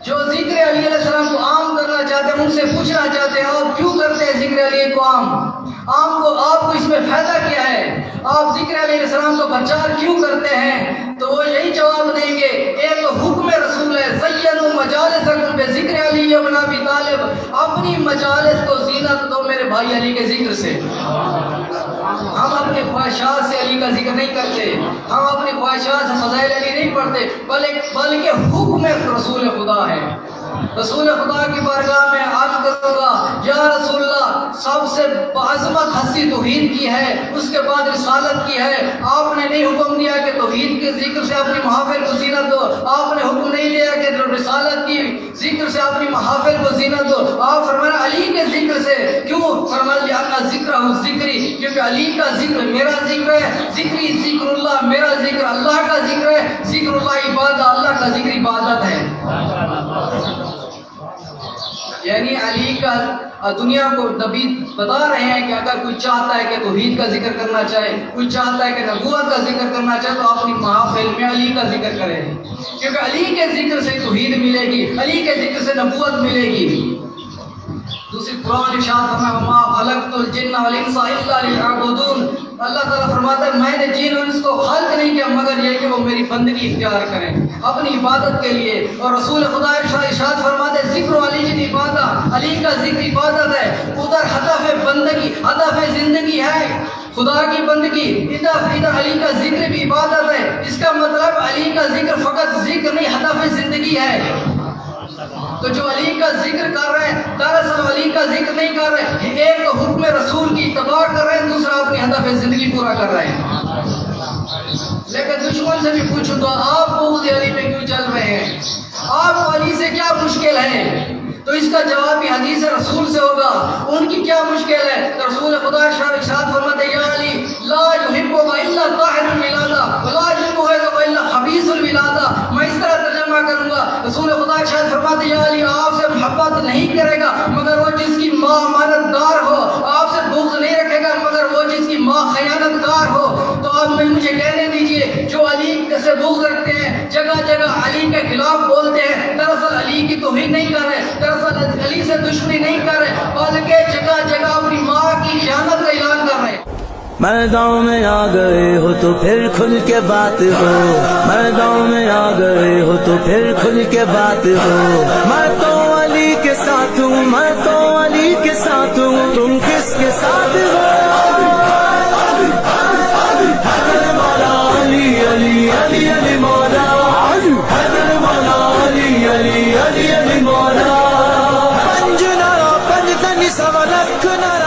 جو ذکر علی علیہ السلام کو عام کرنا چاہتے ہیں ان سے پوچھنا چاہتے ہیں آپ کیوں کرتے ہیں ذکر علی کو عام کو آپ کو اس میں فائدہ کیا ہے، آپ ذکر علی علیہ السلام کو پرچار کیوں کرتے ہیں؟ تو وہ یہی جواب دیں گے ایک تو حکم رسول ہے زینوا مجالسکم بذکر علی ابن ابی طالب، اپنی مجالس کو زینت دو میرے بھائی علی کے ذکر سے۔ ہم اپنے خواہشات سے علی کا ذکر نہیں کرتے، ہم اپنی خواہشات سے فضائل علی نہیں پڑھتے، بلکہ حکم رسول خدا ہے۔ رسول خدا کی بارگاہ میں عرض کروں گا یا رسول اللہ، سب سے عظمت ہستی توحید کی ہے، اس کے بعد رسالت کی ہے۔ آپ نے نہیں حکم دیا کہ توحید کے ذکر سے اپنی محافل کو زینت دو، آپ نے حکم نہیں دیا کہ رسالت کی ذکر سے اپنی محافل کو زینت دو، آپ فرمایا علی کے ذکر سے۔ کیوں؟ فرمایا لِأَنَّ ذِكْرَهُ ذِكْرِي، کیونکہ علی کا ذکر میرا ذکر ہے، ذکری ذکر اللہ، میرا ذکر اللہ کا ذکر ہے، ذکر اللہ عبادت، اللہ کا ذکر عبادت ہے۔ یعنی علی کا دنیا کو نبی بتا رہے ہیں کہ اگر کوئی چاہتا ہے کہ توحید کا ذکر کرنا چاہے، کوئی چاہتا ہے کہ نبوت کا ذکر کرنا چاہے تو اپنی محافل میں علی کا ذکر کرے، کیونکہ علی کے ذکر سے توحید ملے گی، علی کے ذکر سے نبوت ملے گی۔ دوسری قرآن ارشاد فرمایا وما خلقت الجن والانس الا ليعبدون، اللہ تعالیٰ فرماتا ہے میں نے جن اور انس کو خلق نہیں کیا مگر یہ کہ وہ میری بندگی اختیار کریں اپنی عبادت کے لیے۔ اور رسول خدا ارشاد فرماتے ہیں ذکر علی کی عبادت، علی کا ذکر عبادت ہے۔ ادھر ہدف بندگی، ہدف زندگی ہے خدا کی بندگی، ادھر علی کا ذکر بھی عبادت ہے۔ اس کا مطلب علی کا ذکر فقط ذکر نہیں، ہدف زندگی ہے۔ تو جو علی کا ذکر کر رہے ہیں دراصل علی کا ذکر نہیں کر رہے، ایک تو حکم رسول کی اتباع کر رہے ہیں، دوسرا اپنی ہدف زندگی پورا کر رہے ہیں۔ لیکن دشمن سے بھی پوچھو تو آپ بغض علی پہ کیوں چل رہے ہیں، آپ کو علی سے کیا مشکل ہے؟ تو اس کا جواب بھی حدیث رسول سے ہوگا۔ ان کی کیا مشکل ہے؟ تو رسول خدا ارشاد فرماتے ہیں یا علی لا یحبک الا طاہر الولادہ ولا یحبک الا خبیث الولادہ۔ میں اس طرح ترجمہ کروں گا، رسول خدا ارشاد فرماتے ہیں یا علی آپ سے محبت نہیں کرے گا مگر وہ جس کی ماں امانت دار ہو، آپ سے بغض نہیں رکھے گا مگر وہ جس کی ماں خیانت کار ہو۔ تو اب مجھے کہنے دیجئے جو علی سے بغض رکھتے ہیں، جگہ جگہ علی کے خلاف بولتے ہیں، دراصل علی کی توہین نہیں کر رہے، دراصل علی سے دشمنی نہیں کر رہے، بلکہ جگہ جگہ اپنی ماں کی خیانت کا اعلان کر رہے ہیں۔ میدان میں آ گئے ہو تو پھر کھل کے بات ہو، میدان میں آ گئے ہو تو پھر کھل کے بات ہو۔ میں تو علی کے ساتھ ہوں، میں تو علی کے ساتھ ہوں، تم کس کے ساتھ ہو؟ حیدر مولا علی علی علی علی مولا، حیدر مولا علی علی علی علی مولا، پنجنا پنجتنی سوا لکھنا